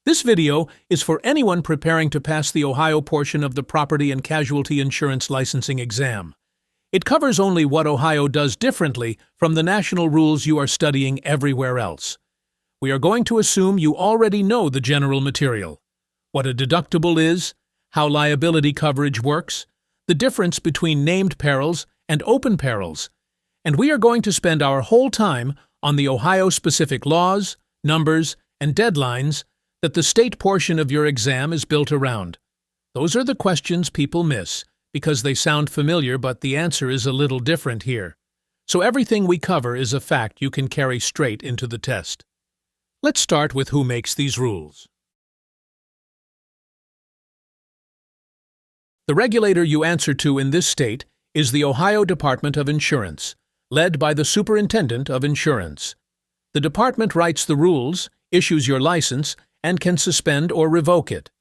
This video is for anyone preparing to pass the Ohio portion of the Property and Casualty Insurance Licensing exam. It covers only what Ohio does differently from the national rules you are studying everywhere else. We are going to assume you already know the general material: what a deductible is, how liability coverage works, the difference between named perils and open perils, and we are going to spend our whole time on the Ohio-specific laws, numbers, and deadlines that the state portion of your exam is built around. Those are the questions people miss because they sound familiar, but the answer is a little different here. So everything we cover is a fact you can carry straight into the test. Let's start with who makes these rules. The regulator you answer to in this state is the Ohio Department of Insurance, led by the Superintendent of Insurance. The department writes the rules, issues your license, and can suspend or revoke it.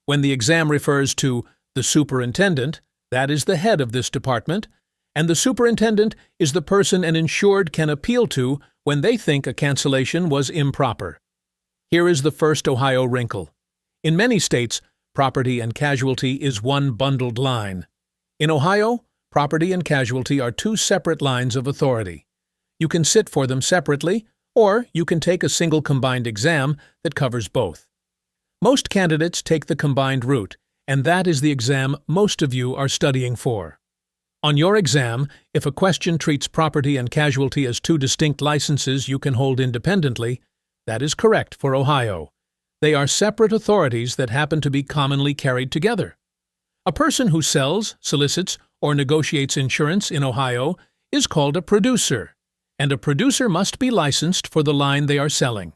When the exam refers to the superintendent, that is the head of this department, and the superintendent is the person an insured can appeal to when they think a cancellation was improper. Here is the first Ohio wrinkle. In many states, property and casualty is one bundled line. In Ohio, property and casualty are two separate lines of authority. You can sit for them separately, or you can take a single combined exam that covers both. Most candidates take the combined route, and that is the exam most of you are studying for. On your exam, if a question treats property and casualty as two distinct licenses you can hold independently, that is correct for Ohio. They are separate authorities that happen to be commonly carried together. A person who sells, solicits, or negotiates insurance in Ohio is called a producer, and a producer must be licensed for the line they are selling.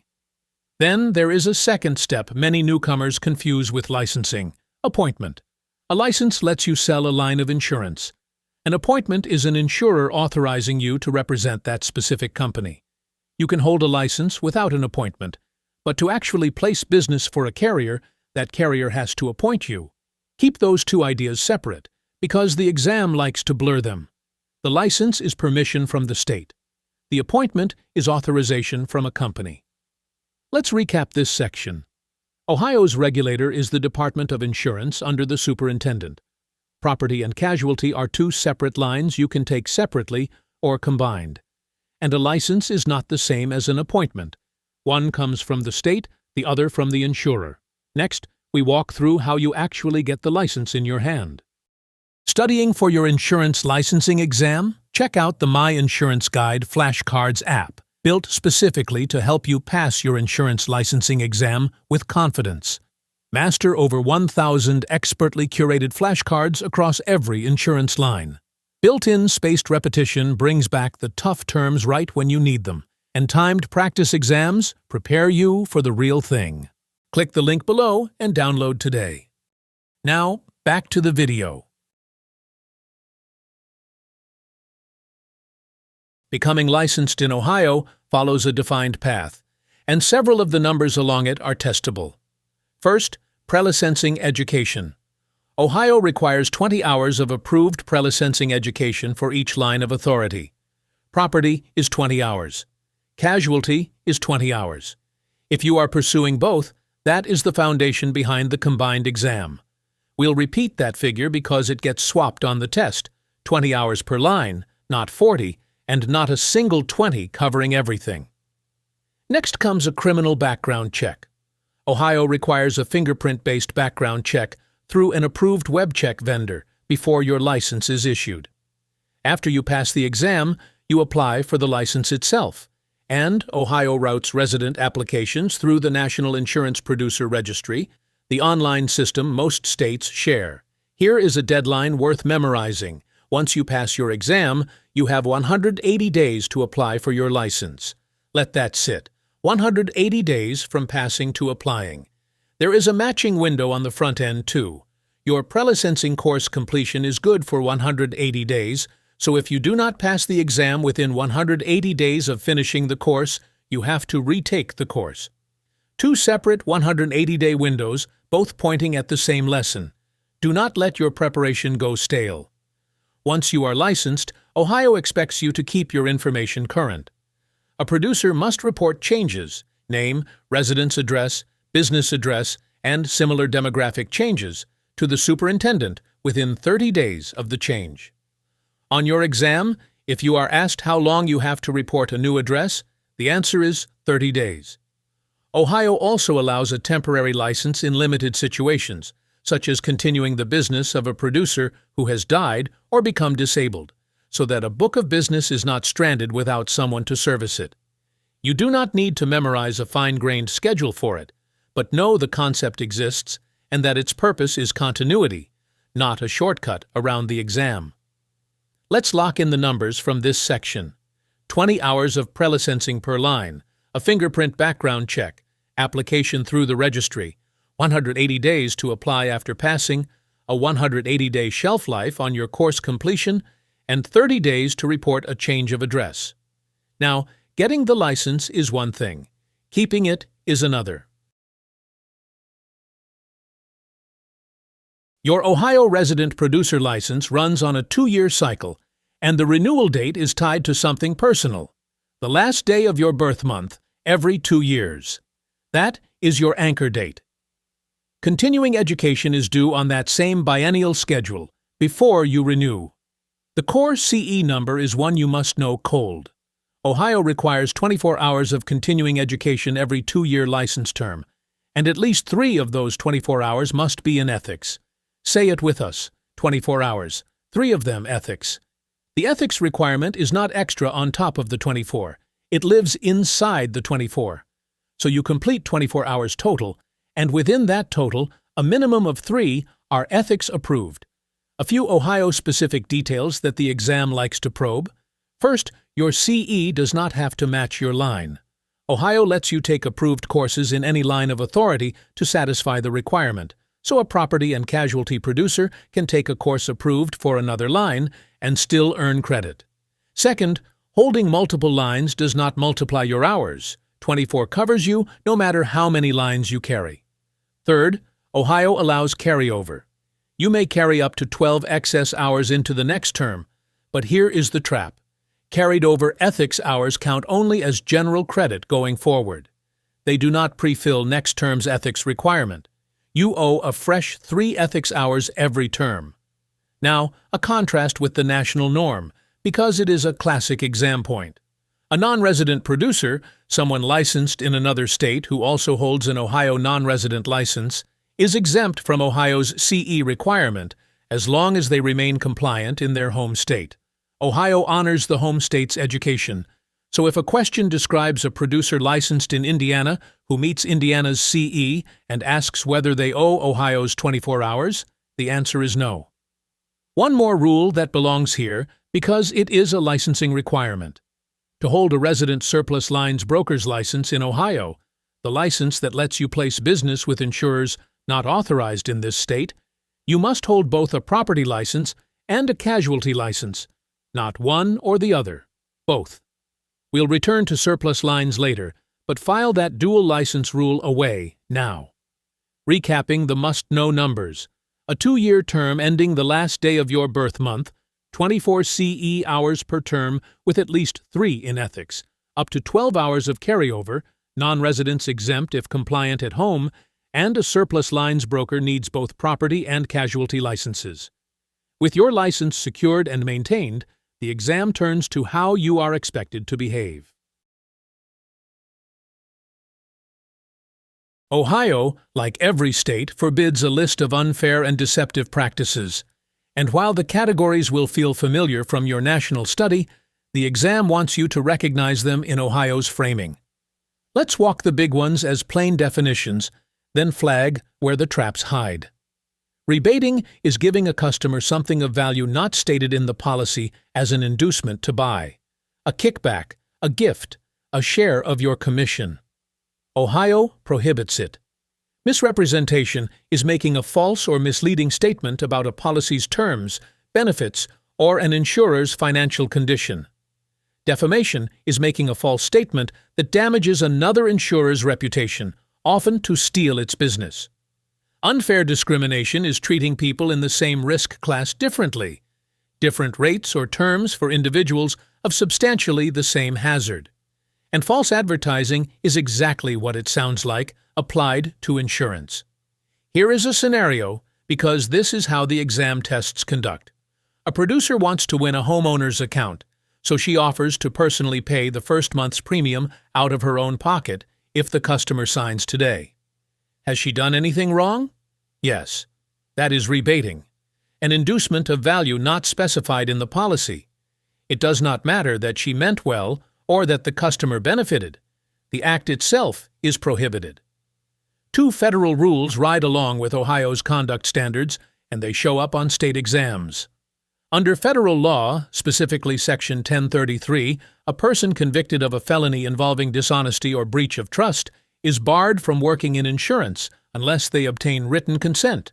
Then there is a second step many newcomers confuse with licensing: appointment. A license lets you sell a line of insurance. An appointment is an insurer authorizing you to represent that specific company. You can hold a license without an appointment, but to actually place business for a carrier, that carrier has to appoint you. Keep those two ideas separate, because the exam likes to blur them. The license is permission from the state. The appointment is authorization from a company. Let's recap this section. Ohio's regulator is the Department of Insurance under the superintendent. Property and casualty are two separate lines you can take separately or combined. And a license is not the same as an appointment. One comes from the state, the other from the insurer. Next, we walk through how you actually get the license in your hand. Studying for your insurance licensing exam? Check out the My Insurance Guide flashcards app, built specifically to help you pass your insurance licensing exam with confidence. Master over 1,000 expertly curated flashcards across every insurance line. Built-in spaced repetition brings back the tough terms right when you need them, and timed practice exams prepare you for the real thing. Click the link below and download today. Now, back to the video. Becoming licensed in Ohio follows a defined path, and several of the numbers along it are testable. First, prelicensing education. Ohio requires 20 hours of approved prelicensing education for each line of authority. Property is 20 hours. Casualty is 20 hours. If you are pursuing both, that is the foundation behind the combined exam. We'll repeat that figure because it gets swapped on the test: 20 hours per line, not 40, and not a single 20 covering everything. Next comes a criminal background check. Ohio requires a fingerprint-based background check through an approved web check vendor before your license is issued. After you pass the exam, you apply for the license itself, and Ohio routes resident applications through the National Insurance Producer Registry, the online system most states share. Here is a deadline worth memorizing. Once you pass your exam, you have 180 days to apply for your license. Let that sit. 180 days from passing to applying. There is a matching window on the front end, too. Your prelicensing course completion is good for 180 days, so if you do not pass the exam within 180 days of finishing the course, you have to retake the course. Two separate 180-day windows, both pointing at the same lesson. Do not let your preparation go stale. Once you are licensed, Ohio expects you to keep your information current. A producer must report changes: name, residence address, business address, and similar demographic changes to the superintendent within 30 days of the change. On your exam, if you are asked how long you have to report a new address, the answer is 30 days. Ohio also allows a temporary license in limited situations, such as continuing the business of a producer who has died or become disabled, so that a book of business is not stranded without someone to service it. You do not need to memorize a fine-grained schedule for it, but know the concept exists and that its purpose is continuity, not a shortcut around the exam. Let's lock in the numbers from this section. 20 hours of prelicensing per line, a fingerprint background check, application through the registry, 180 days to apply after passing, a 180-day shelf life on your course completion, and 30 days to report a change of address. Now, getting the license is one thing. Keeping it is another. Your Ohio resident producer license runs on a 2-year cycle, and the renewal date is tied to something personal, the last day of your birth month, every 2 years. That is your anchor date. Continuing education is due on that same biennial schedule, before you renew. The core CE number is one you must know cold. Ohio requires 24 hours of continuing education every 2-year license term, and at least 3 of those 24 hours must be in ethics. Say it with us, 24 hours, 3 of them ethics. The ethics requirement is not extra on top of the 24. It lives inside the 24. So you complete 24 hours total, and within that total, a minimum of 3 are ethics approved. A few Ohio-specific details that the exam likes to probe. First, your CE does not have to match your line. Ohio lets you take approved courses in any line of authority to satisfy the requirement, so a property and casualty producer can take a course approved for another line and still earn credit. Second, holding multiple lines does not multiply your hours. 24 covers you no matter how many lines you carry. Third, Ohio allows carryover. You may carry up to 12 excess hours into the next term, but here is the trap. Carried over ethics hours count only as general credit going forward. They do not pre-fill next term's ethics requirement. You owe a fresh 3 ethics hours every term. Now, a contrast with the national norm, because it is a classic exam point. A non-resident producer, someone licensed in another state who also holds an Ohio non-resident license, is exempt from Ohio's CE requirement as long as they remain compliant in their home state. Ohio honors the home state's education, so if a question describes a producer licensed in Indiana who meets Indiana's CE and asks whether they owe Ohio's 24 hours, the answer is no. One more rule that belongs here because it is a licensing requirement. To hold a resident surplus lines broker's license in Ohio, the license that lets you place business with insurers not authorized in this state, you must hold both a property license and a casualty license, not one or the other, both. We'll return to surplus lines later, but file that dual license rule away now. Recapping the must-know numbers. A 2-year term ending the last day of your birth month, 24 CE hours per term with at least 3 in ethics, up to 12 hours of carryover, non-residents exempt if compliant at home, and a surplus lines broker needs both property and casualty licenses. With your license secured and maintained, the exam turns to how you are expected to behave. Ohio, like every state, forbids a list of unfair and deceptive practices. And while the categories will feel familiar from your national study, the exam wants you to recognize them in Ohio's framing. Let's walk the big ones as plain definitions, then flag where the traps hide. Rebating is giving a customer something of value not stated in the policy as an inducement to buy. A kickback, a gift, a share of your commission. Ohio prohibits it. Misrepresentation is making a false or misleading statement about a policy's terms, benefits, or an insurer's financial condition. Defamation is making a false statement that damages another insurer's reputation, often to steal its business. Unfair discrimination is treating people in the same risk class differently. Different rates or terms for individuals of substantially the same hazard. And false advertising is exactly what it sounds like, applied to insurance. Here is a scenario, because this is how the exam tests conduct. A producer wants to win a homeowner's account, so she offers to personally pay the first month's premium out of her own pocket if the customer signs today. Has she done anything wrong? Yes. That is rebating, an inducement of value not specified in the policy. It does not matter that she meant well or that the customer benefited. The act itself is prohibited. Two federal rules ride along with Ohio's conduct standards, and they show up on state exams. Under federal law, specifically Section 1033, a person convicted of a felony involving dishonesty or breach of trust is barred from working in insurance unless they obtain written consent,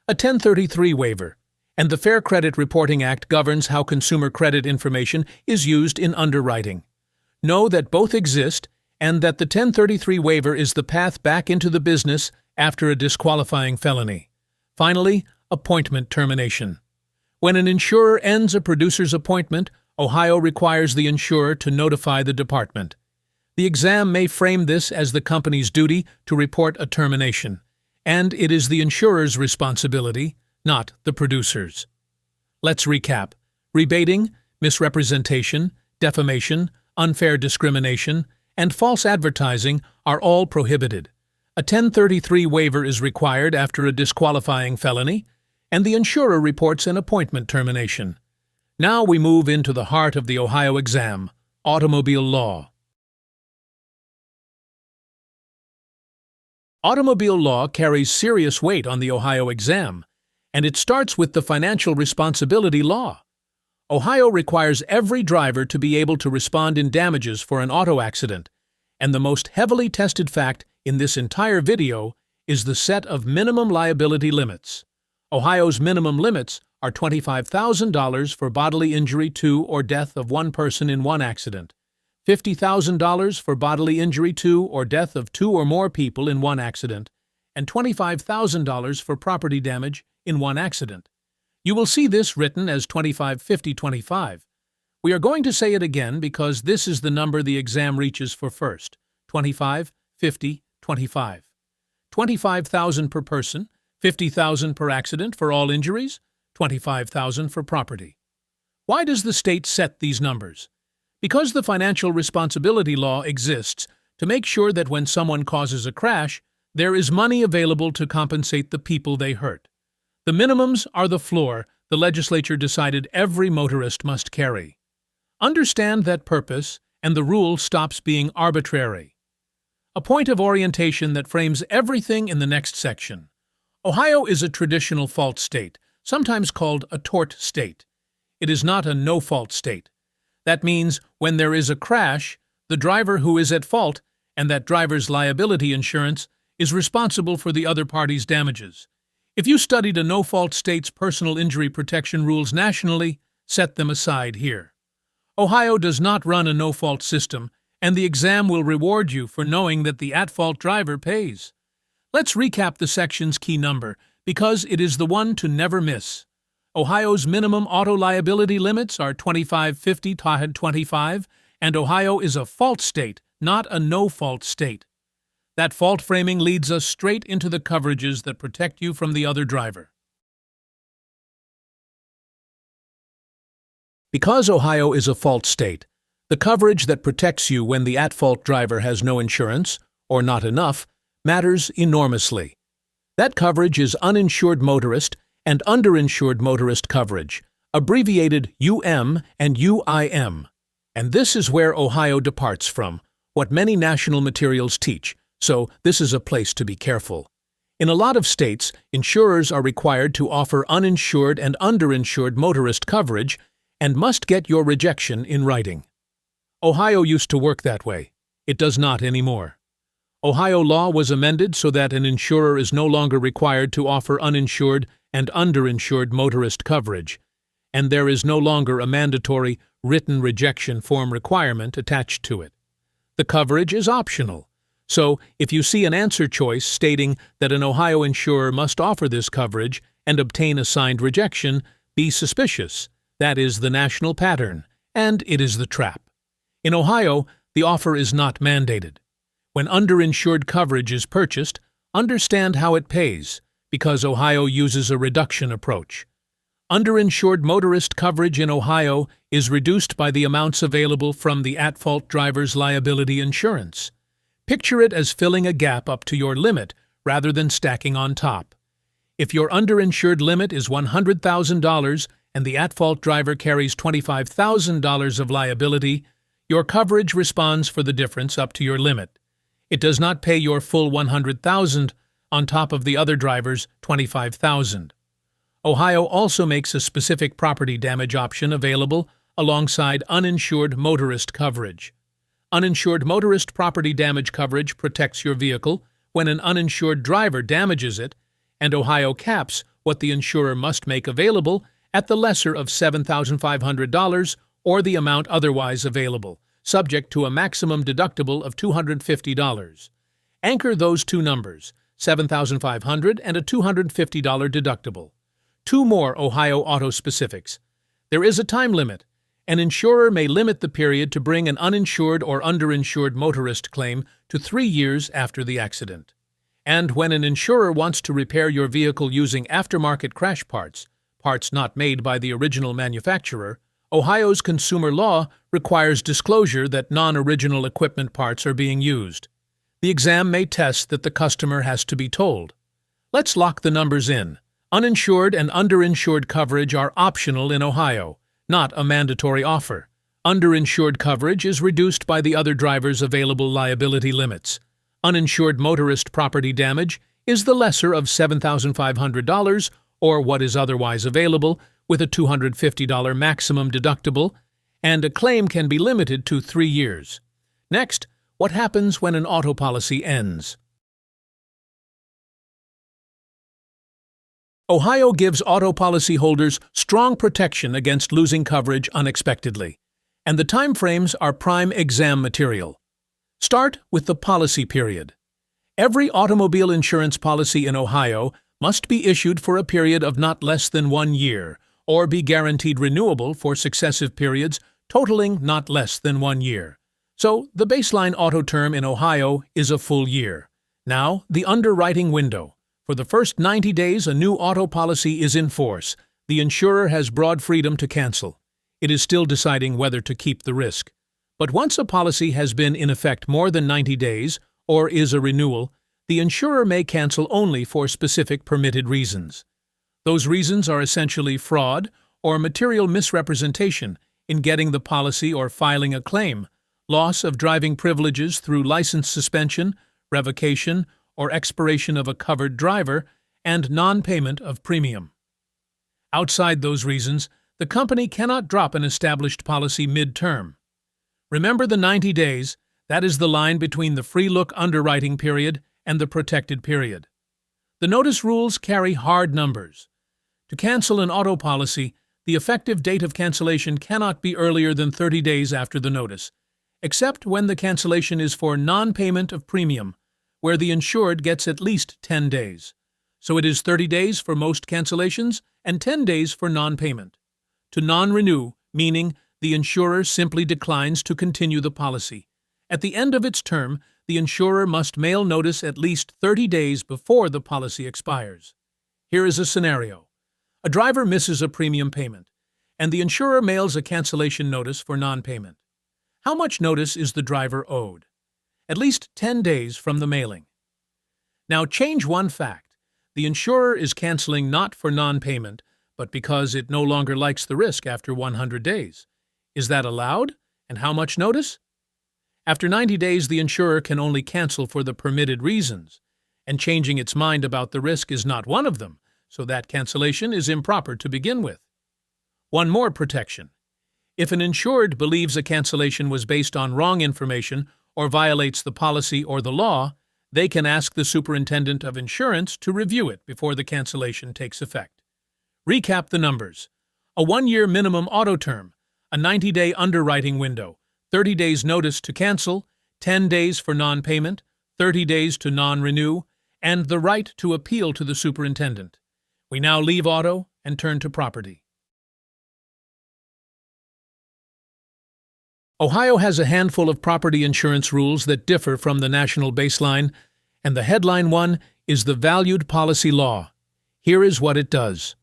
a 1033 waiver, and the Fair Credit Reporting Act governs how consumer credit information is used in underwriting. Know that both exist and that the 1033 waiver is the path back into the business after a disqualifying felony. Finally, appointment termination. When an insurer ends a producer's appointment, Ohio requires the insurer to notify the department. The exam may frame this as the company's duty to report a termination, and it is the insurer's responsibility, not the producer's. Let's recap. Rebating, misrepresentation, defamation, unfair discrimination, and false advertising are all prohibited. A 1033 waiver is required after a disqualifying felony, and the insurer reports an appointment termination. Now we move into the heart of the Ohio exam, automobile law. Automobile law carries serious weight on the Ohio exam, and it starts with the financial responsibility law. Ohio requires every driver to be able to respond in damages for an auto accident, and the most heavily tested fact in this entire video is the set of minimum liability limits. Ohio's minimum limits are $25,000 for bodily injury to or death of one person in one accident, $50,000 for bodily injury to or death of two or more people in one accident, and $25,000 for property damage in one accident. You will see this written as 25-50-25. We are going to say it again because this is the number the exam reaches for first, 25-50-25. $25,000 per person, $50,000 per accident for all injuries, $25,000 for property. Why does the state set these numbers? Because the financial responsibility law exists to make sure that when someone causes a crash, there is money available to compensate the people they hurt. The minimums are the floor the legislature decided every motorist must carry. Understand that purpose, and the rule stops being arbitrary. A point of orientation that frames everything in the next section. Ohio is a traditional fault state, sometimes called a tort state. It is not a no-fault state. That means when there is a crash, the driver who is at fault and that driver's liability insurance is responsible for the other party's damages. If you studied a no-fault state's personal injury protection rules nationally, set them aside here. Ohio does not run a no-fault system, and the exam will reward you for knowing that the at-fault driver pays. Let's recap the section's key number, because it is the one to never miss. Ohio's minimum auto liability limits are 25-50-25, and Ohio is a fault state, not a no-fault state. That fault framing leads us straight into the coverages that protect you from the other driver. Because Ohio is a fault state, the coverage that protects you when the at-fault driver has no insurance, or not enough, matters enormously. That coverage is uninsured motorist and underinsured motorist coverage, abbreviated UM and UIM. And this is where Ohio departs from what many national materials teach, so this is a place to be careful. In a lot of states, insurers are required to offer uninsured and underinsured motorist coverage and must get your rejection in writing. Ohio used to work that way. It does not anymore. Ohio law was amended so that an insurer is no longer required to offer uninsured and underinsured motorist coverage, and there is no longer a mandatory written rejection form requirement attached to it. The coverage is optional, so if you see an answer choice stating that an Ohio insurer must offer this coverage and obtain a signed rejection, be suspicious. That is the national pattern, and it is the trap. In Ohio, The offer is not mandated. When underinsured coverage is purchased, understand how it pays, because Ohio uses a reduction approach. Underinsured motorist coverage in Ohio is reduced by the amounts available from the at-fault driver's liability insurance. Picture it as filling a gap up to your limit rather than stacking on top. If your underinsured limit is $100,000 and the at-fault driver carries $25,000 of liability, your coverage responds for the difference up to your limit. It does not pay your full $100,000 on top of the other driver's $25,000. Ohio also makes a specific property damage option available alongside uninsured motorist coverage. Uninsured motorist property damage coverage protects your vehicle when an uninsured driver damages it, and Ohio caps what the insurer must make available at the lesser of $7,500 or the amount otherwise available, subject to a maximum deductible of $250. Anchor those two numbers, $7,500 and a $250 deductible. Two more Ohio auto specifics. There is a time limit. An insurer may limit the period to bring an uninsured or underinsured motorist claim to 3 years after the accident. And when an insurer wants to repair your vehicle using aftermarket crash parts, parts not made by the original manufacturer, Ohio's consumer law requires disclosure that non-original equipment parts are being used. The exam may test that the customer has to be told. Let's lock the numbers in. Uninsured and underinsured coverage are optional in Ohio, not a mandatory offer. Underinsured coverage is reduced by the other driver's available liability limits. Uninsured motorist property damage is the lesser of $7,500 or what is otherwise available with a $250 maximum deductible, and a claim can be limited to 3 years. Next, what happens when an auto policy ends? Ohio gives auto policyholders strong protection against losing coverage unexpectedly, and the timeframes are prime exam material. Start with the policy period. Every automobile insurance policy in Ohio must be issued for a period of not less than 1 year, or be guaranteed renewable for successive periods totaling not less than 1 year. So, the baseline auto term in Ohio is a full year. Now, the underwriting window. For the first 90 days a new auto policy is in force. The insurer has broad freedom to cancel. It is still deciding whether to keep the risk. But once a policy has been in effect more than 90 days, or is a renewal, the insurer may cancel only for specific permitted reasons. Those reasons are essentially fraud or material misrepresentation in getting the policy or filing a claim, loss of driving privileges through license suspension, revocation, or expiration of a covered driver, and non-payment of premium. Outside those reasons, the company cannot drop an established policy mid-term. Remember the 90 days, that is the line between the free look underwriting period and the protected period. The notice rules carry hard numbers. To cancel an auto policy, the effective date of cancellation cannot be earlier than 30 days after the notice, except when the cancellation is for non-payment of premium, where the insured gets at least 10 days. So it is 30 days for most cancellations and 10 days for non-payment. To non-renew, meaning the insurer simply declines to continue the policy. At the end of its term, the insurer must mail notice at least 30 days before the policy expires. Here is a scenario. A driver misses a premium payment, and the insurer mails a cancellation notice for non-payment. How much notice is the driver owed? At least 10 days from the mailing. Now change one fact. The insurer is canceling not for non-payment, but because it no longer likes the risk after 100 days. Is that allowed? And how much notice? After 90 days, the insurer can only cancel for the permitted reasons, and changing its mind about the risk is not one of them, so that cancellation is improper to begin with. One more protection. If an insured believes a cancellation was based on wrong information or violates the policy or the law, they can ask the superintendent of insurance to review it before the cancellation takes effect. Recap the numbers. A 1-year minimum auto term, a 90-day underwriting window, 30 days notice to cancel, 10 days for non-payment, 30 days to non-renew, and the right to appeal to the superintendent. We now leave auto and turn to property. Ohio has a handful of property insurance rules that differ from the national baseline, and the headline one is the Valued Policy Law. Here is what it does.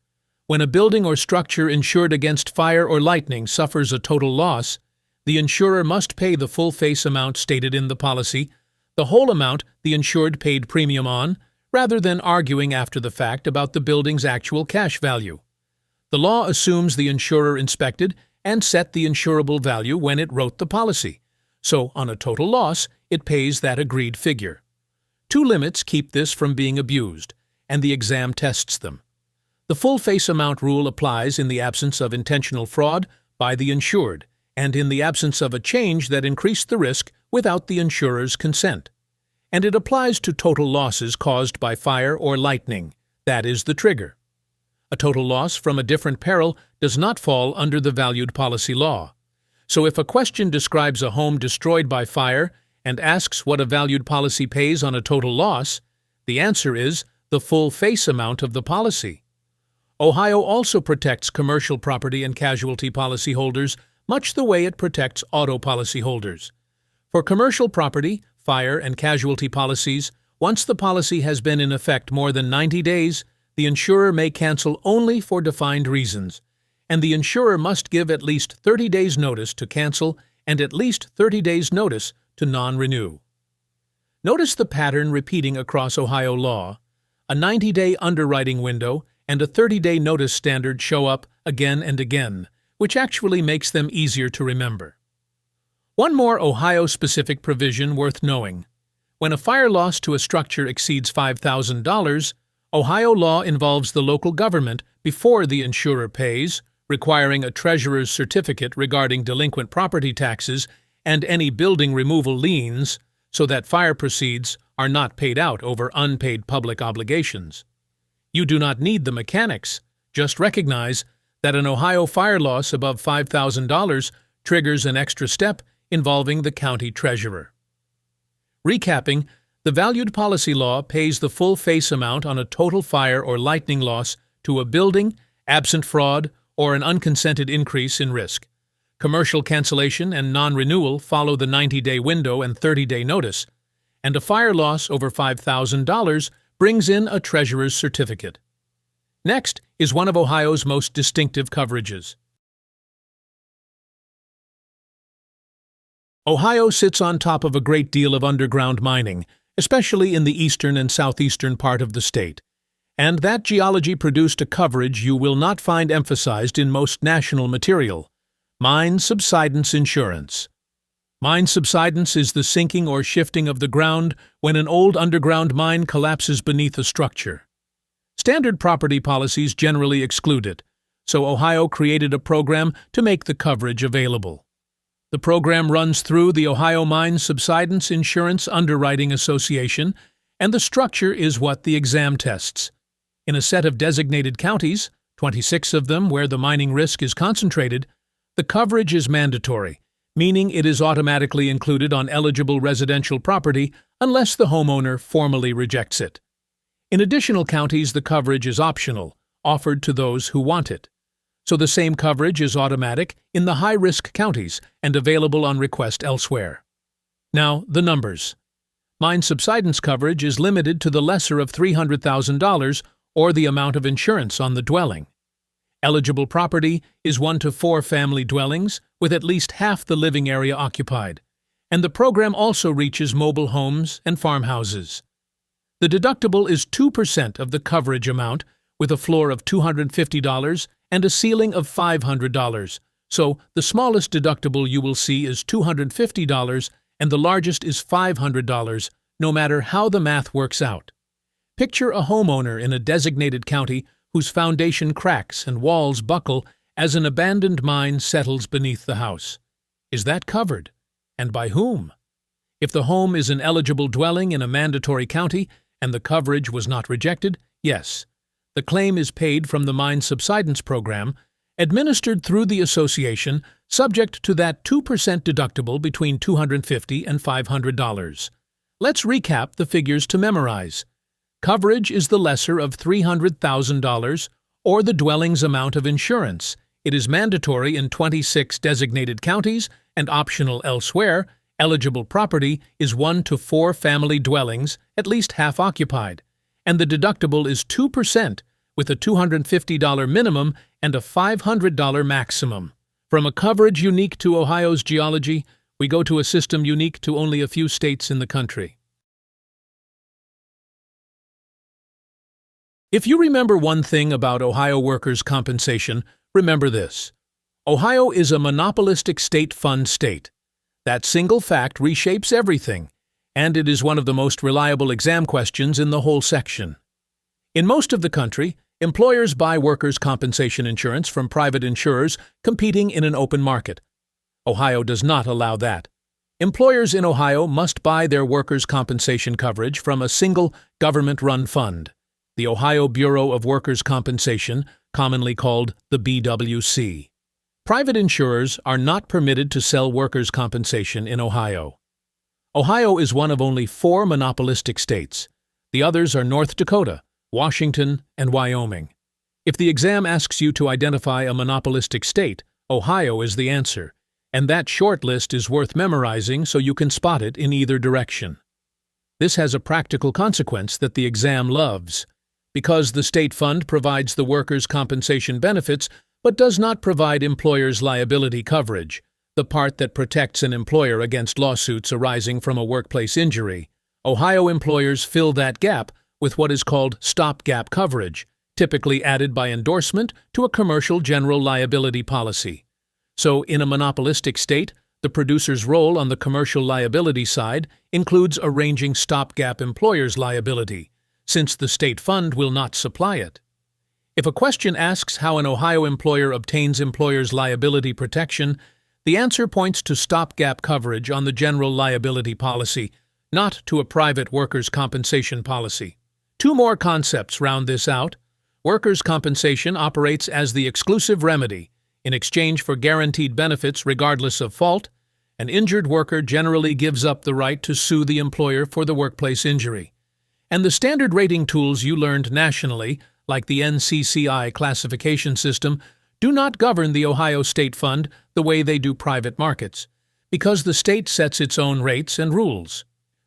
When a building or structure insured against fire or lightning suffers a total loss, the insurer must pay the full face amount stated in the policy, the whole amount the insured paid premium on, rather than arguing after the fact about the building's actual cash value. The law assumes the insurer inspected and set the insurable value when it wrote the policy, so on a total loss, it pays that agreed figure. Two limits keep this from being abused, and the exam tests them. The full face amount rule applies in the absence of intentional fraud by the insured, and in the absence of a change that increased the risk without the insurer's consent. And it applies to total losses caused by fire or lightning. That is the trigger. A total loss from a different peril does not fall under the Valued Policy Law. So if a question describes a home destroyed by fire and asks what a valued policy pays on a total loss, the answer is the full face amount of the policy. Ohio also protects commercial property and casualty policyholders much the way it protects auto policyholders. For commercial property, fire, and casualty policies, once the policy has been in effect more than 90 days, the insurer may cancel only for defined reasons, and the insurer must give at least 30 days' notice to cancel and at least 30 days' notice to non-renew. Notice the pattern repeating across Ohio law. A 90-day underwriting window and a 30-day notice standard show up again and again, which actually makes them easier to remember. One more Ohio-specific provision worth knowing. When a fire loss to a structure exceeds $5,000, Ohio law involves the local government before the insurer pays, requiring a treasurer's certificate regarding delinquent property taxes and any building removal liens, so that fire proceeds are not paid out over unpaid public obligations. You do not need the mechanics. Just recognize that an Ohio fire loss above $5,000 triggers an extra step involving the county treasurer. Recapping, the Valued Policy Law pays the full face amount on a total fire or lightning loss to a building, absent fraud, or an unconsented increase in risk. Commercial cancellation and non-renewal follow the 90-day window and 30-day notice, and a fire loss over $5,000 brings in a treasurer's certificate. Next is one of Ohio's most distinctive coverages. Ohio sits on top of a great deal of underground mining, especially in the eastern and southeastern part of the state, and that geology produced a coverage you will not find emphasized in most national material: mine subsidence insurance. Mine subsidence is the sinking or shifting of the ground when an old underground mine collapses beneath a structure. Standard property policies generally exclude it, so Ohio created a program to make the coverage available. The program runs through the Ohio Mine Subsidence Insurance Underwriting Association, and the structure is what the exam tests. In a set of designated counties, 26 of them where the mining risk is concentrated, the coverage is mandatory, meaning it is automatically included on eligible residential property unless the homeowner formally rejects it. In additional counties, the coverage is optional, offered to those who want it. So the same coverage is automatic in the high-risk counties and available on request elsewhere. Now, the numbers. Mine subsidence coverage is limited to the lesser of $300,000 or the amount of insurance on the dwelling. Eligible property is 1 to 4 family dwellings with at least half the living area occupied, and the program also reaches mobile homes and farmhouses. The deductible is 2% of the coverage amount, with a floor of $250 and a ceiling of $500, so the smallest deductible you will see is $250 and the largest is $500, no matter how the math works out. Picture a homeowner in a designated county whose foundation cracks and walls buckle as an abandoned mine settles beneath the house. Is that covered? And by whom? If the home is an eligible dwelling in a mandatory county and the coverage was not rejected, yes. The claim is paid from the Mine Subsidence Program, administered through the association, subject to that 2% deductible between $250 and $500. Let's recap the figures to memorize. Coverage is the lesser of $300,000 or the dwelling's amount of insurance. It is mandatory in 26 designated counties and optional elsewhere, eligible property is 1 to 4 family dwellings, at least half occupied, and the deductible is 2% with a $250 minimum and a $500 maximum. From a coverage unique to Ohio's geology, we go to a system unique to only a few states in the country. If you remember one thing about Ohio workers' compensation, remember this. Ohio is a monopolistic state fund state. That single fact reshapes everything, and it is one of the most reliable exam questions in the whole section. In most of the country, employers buy workers' compensation insurance from private insurers competing in an open market. Ohio does not allow that. Employers in Ohio must buy their workers' compensation coverage from a single government-run fund, the Ohio Bureau of Workers' Compensation, commonly called the BWC. Private insurers are not permitted to sell workers' compensation in Ohio. Ohio is one of only 4 monopolistic states. The others are North Dakota, Washington, and Wyoming. If the exam asks you to identify a monopolistic state, Ohio is the answer, and that short list is worth memorizing so you can spot it in either direction. This has a practical consequence that the exam loves. Because the state fund provides the workers' compensation benefits but does not provide employers' liability coverage, the part that protects an employer against lawsuits arising from a workplace injury, Ohio employers fill that gap with what is called stopgap coverage, typically added by endorsement to a commercial general liability policy. So, in a monopolistic state, the producer's role on the commercial liability side includes arranging stopgap employers' liability, since the state fund will not supply it. If a question asks how an Ohio employer obtains employers' liability protection, the answer points to stopgap coverage on the general liability policy, not to a private workers' compensation policy. 2 more concepts round this out. Workers' compensation operates as the exclusive remedy. In exchange for guaranteed benefits regardless of fault, an injured worker generally gives up the right to sue the employer for the workplace injury. And the standard rating tools you learned nationally, like the NCCI classification system, do not govern the Ohio State Fund the way they do private markets, because the state sets its own rates and rules.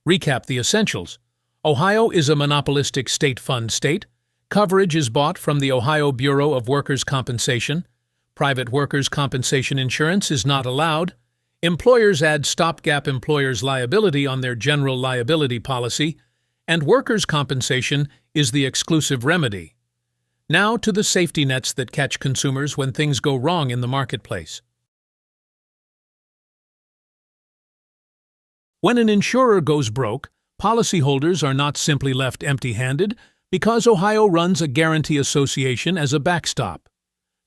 Recap the essentials. Ohio is a monopolistic state fund state. Coverage is bought from the Ohio Bureau of Workers' Compensation. Private workers' compensation insurance is not allowed. Employers add stopgap employers' liability on their general liability policy, and workers' compensation is the exclusive remedy. Now to the safety nets that catch consumers when things go wrong in the marketplace. When an insurer goes broke, policyholders are not simply left empty-handed because Ohio runs a Guaranty association as a backstop.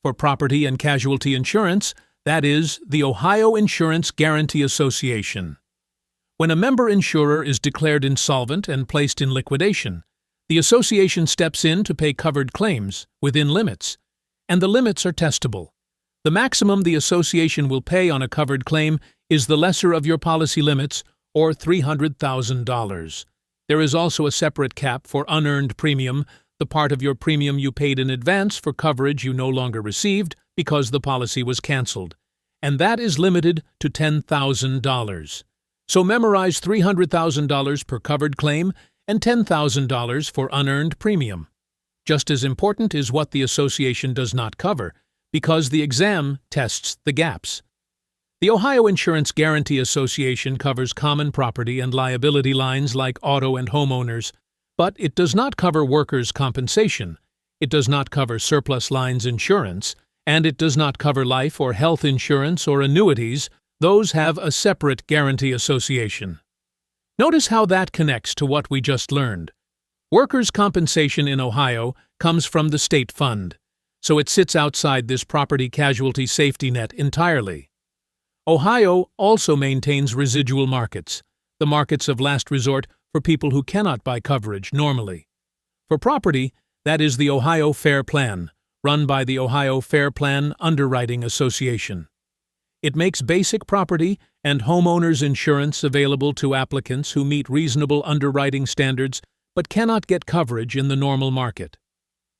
For property and casualty insurance, that is, the Ohio Insurance Guaranty Association. When a member insurer is declared insolvent and placed in liquidation, the association steps in to pay covered claims within limits, and the limits are testable. The maximum the association will pay on a covered claim is the lesser of your policy limits, or $300,000. There is also a separate cap for unearned premium, the part of your premium you paid in advance for coverage you no longer received because the policy was canceled, and that is limited to $10,000. So memorize $300,000 per covered claim and $10,000 for unearned premium. Just as important is what the association does not cover, because the exam tests the gaps. The Ohio Insurance Guaranty Association covers common property and liability lines like auto and homeowners, but it does not cover workers' compensation, it does not cover surplus lines insurance, and it does not cover life or health insurance or annuities. Those have a separate Guaranty association. Notice how that connects to what we just learned. Workers' compensation in Ohio comes from the state fund, so it sits outside this property casualty safety net entirely. Ohio also maintains residual markets, the markets of last resort for people who cannot buy coverage normally. For property, that is the Ohio Fair Plan, run by the Ohio Fair Plan Underwriting Association. It makes basic property and homeowners insurance available to applicants who meet reasonable underwriting standards but cannot get coverage in the normal market.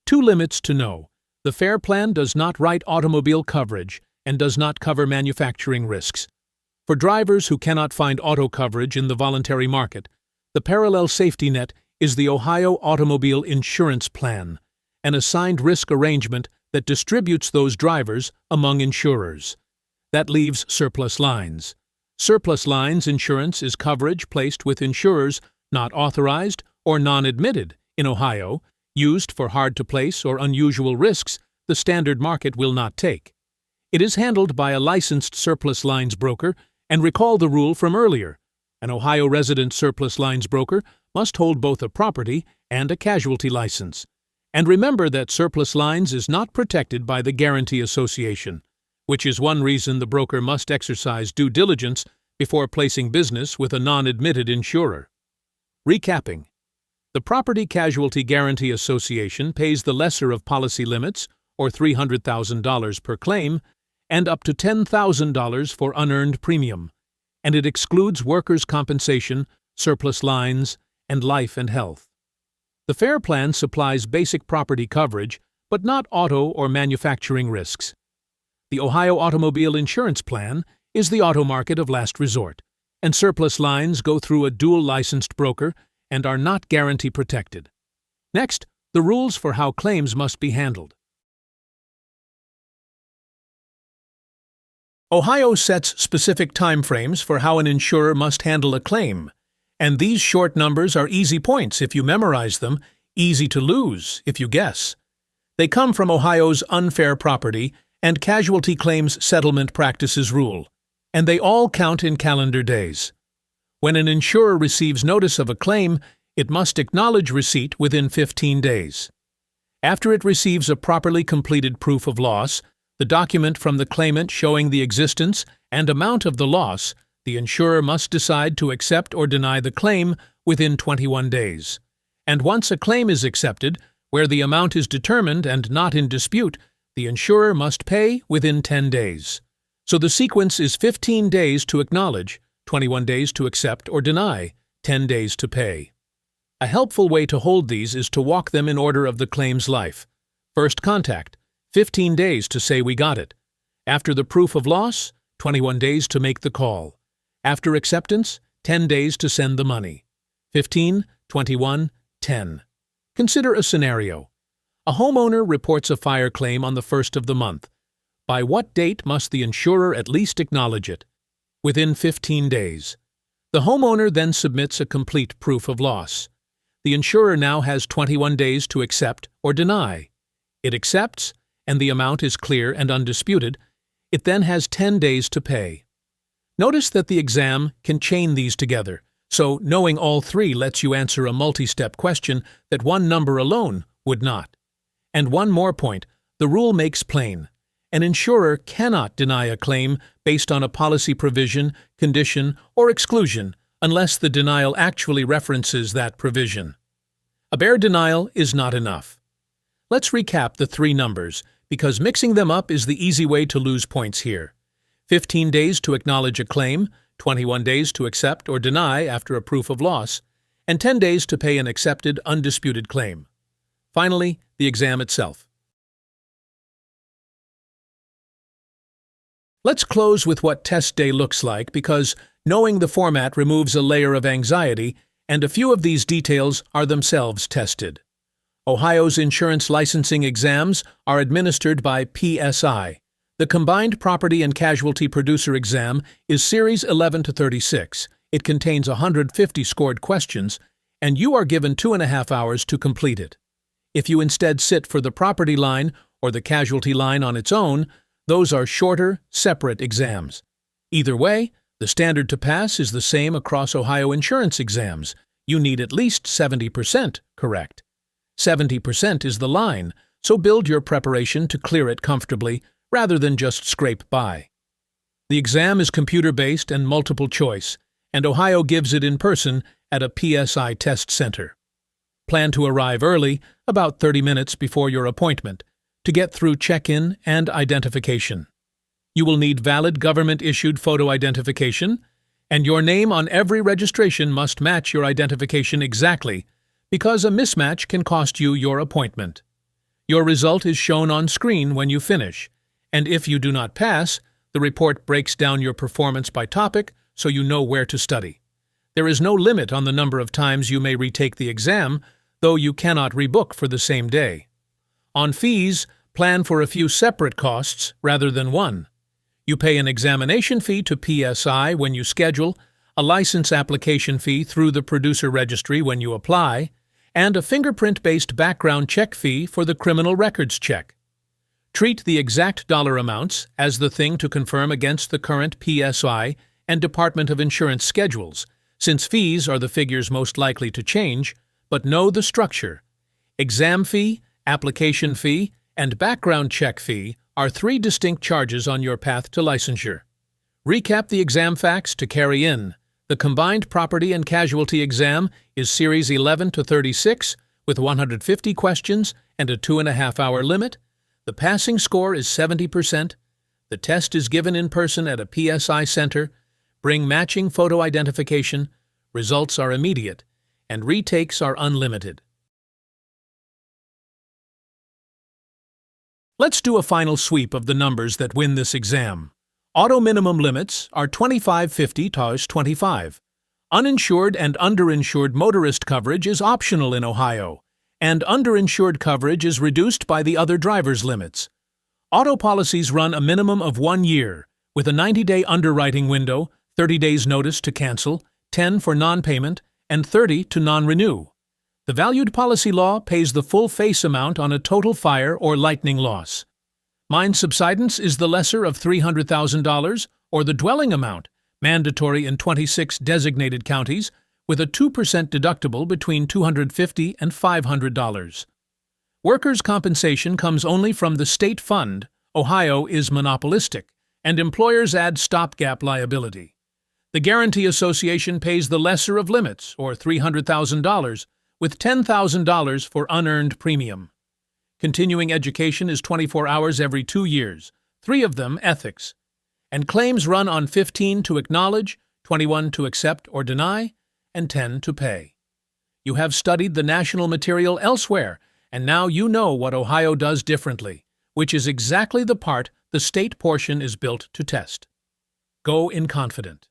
2 limits to know. The Fair Plan does not write automobile coverage and does not cover manufacturing risks. For drivers who cannot find auto coverage in the voluntary market, the parallel safety net is the Ohio Automobile Insurance Plan, an assigned risk arrangement that distributes those drivers among insurers. That leaves surplus lines. Surplus lines insurance is coverage placed with insurers not authorized or non-admitted in Ohio, used for hard-to-place or unusual risks the standard market will not take. It is handled by a licensed surplus lines broker, and recall the rule from earlier. An Ohio resident surplus lines broker must hold both a property and a casualty license. And remember that surplus lines is not protected by the Guaranty Association, which is one reason the broker must exercise due diligence before placing business with a non-admitted insurer. Recapping. The Property Casualty Guaranty Association pays the lesser of policy limits, or $300,000 per claim, and up to $10,000 for unearned premium, and it excludes workers' compensation, surplus lines, and life and health. The FAIR Plan supplies basic property coverage, but not auto or manufacturing risks. The Ohio Automobile Insurance Plan is the auto market of last resort, and surplus lines go through a dual-licensed broker and are not guarantee protected. Next, the rules for how claims must be handled. Ohio sets specific timeframes for how an insurer must handle a claim, and these short numbers are easy points if you memorize them, easy to lose if you guess. They come from Ohio's Unfair Property and Casualty Claims Settlement Practices Rule, and they all count in calendar days. When an insurer receives notice of a claim, it must acknowledge receipt within 15 days. After it receives a properly completed proof of loss, the document from the claimant showing the existence and amount of the loss, the insurer must decide to accept or deny the claim within 21 days. And once a claim is accepted, where the amount is determined and not in dispute, the insurer must pay within 10 days. So the sequence is 15 days to acknowledge, 21 days to accept or deny, 10 days to pay. A helpful way to hold these is to walk them in order of the claim's life. First contact, 15 days to say we got it. After the proof of loss, 21 days to make the call. After acceptance, 10 days to send the money. 15, 21, 10. Consider a scenario. A homeowner reports a fire claim on the 1st of the month. By what date must the insurer at least acknowledge it? Within 15 days. The homeowner then submits a complete proof of loss. The insurer now has 21 days to accept or deny. It accepts, and the amount is clear and undisputed. It then has 10 days to pay. Notice that the exam can chain these together, so knowing all three lets you answer a multi-step question that one number alone would not. And one more point, the rule makes plain. An insurer cannot deny a claim based on a policy provision, condition, or exclusion unless the denial actually references that provision. A bare denial is not enough. Let's recap the three numbers, because mixing them up is the easy way to lose points here. 15 days to acknowledge a claim, 21 days to accept or deny after a proof of loss, and 10 days to pay an accepted, undisputed claim. Finally, the exam itself. Let's close with what test day looks like, because knowing the format removes a layer of anxiety, and a few of these details are themselves tested. Ohio's insurance licensing exams are administered by PSI. The Combined Property and Casualty Producer Exam is Series 11 to 36. It contains 150 scored questions, and you are given 2.5 hours to complete it. If you instead sit for the property line or the casualty line on its own, those are shorter, separate exams. Either way, the standard to pass is the same across Ohio insurance exams. You need at least 70% correct. 70% is the line, so build your preparation to clear it comfortably rather than just scrape by. The exam is computer-based and multiple choice, and Ohio gives it in person at a PSI test center. Plan to arrive early, about 30 minutes before your appointment, to get through check-in and identification. You will need valid government-issued photo identification, and your name on every registration must match your identification exactly, because a mismatch can cost you your appointment. Your result is shown on screen when you finish, and if you do not pass, the The report breaks down your performance by topic so you know where to study. There is no limit on the number of times you may retake the exam, though you cannot rebook for the same day. On fees, plan for a few separate costs rather than one. You pay an examination fee to PSI when you schedule, a license application fee through the producer registry when you apply, and a fingerprint-based background check fee for the criminal records check. Treat the exact dollar amounts as the thing to confirm against the current PSI and Department of Insurance schedules, since fees are the figures most likely to change, but know the structure. Exam fee, application fee, and background check fee are three distinct charges on your path to licensure. Recap the exam facts to carry in. The combined property and casualty exam is Series 11 to 36 with 150 questions and a 2.5-hour limit. The passing score is 70%. The test is given in person at a PSI center. Bring matching photo identification. Results are immediate, and retakes are unlimited. Let's do a final sweep of the numbers that win this exam. Auto minimum limits are $25.50 Uninsured and underinsured motorist coverage is optional in Ohio, and underinsured coverage is reduced by the other driver's limits. Auto policies run a minimum of 1 year, with a 90-day underwriting window, 30 days notice to cancel, 10 for non-payment, and 30 to non-renew. The valued policy law pays the full face amount on a total fire or lightning loss. Mine subsidence is the lesser of $300,000 or the dwelling amount, mandatory in 26 designated counties, with a 2% deductible between $250 and $500. Workers' compensation comes only from the state fund. Ohio is monopolistic, and employers add stopgap liability. The Guaranty Association pays the lesser of limits, or $300,000, with $10,000 for unearned premium. Continuing education is 24 hours every 2 years, 3 of them ethics. And claims run on 15 to acknowledge, 21 to accept or deny, and 10 to pay. You have studied the national material elsewhere, and now you know what Ohio does differently, which is exactly the part the state portion is built to test. Go in confident.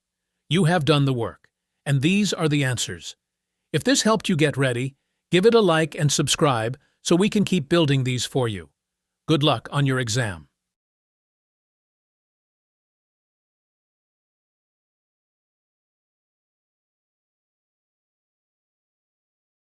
You have done the work, and these are the answers. If this helped you get ready, give it a like and subscribe so we can keep building these for you. Good luck on your exam.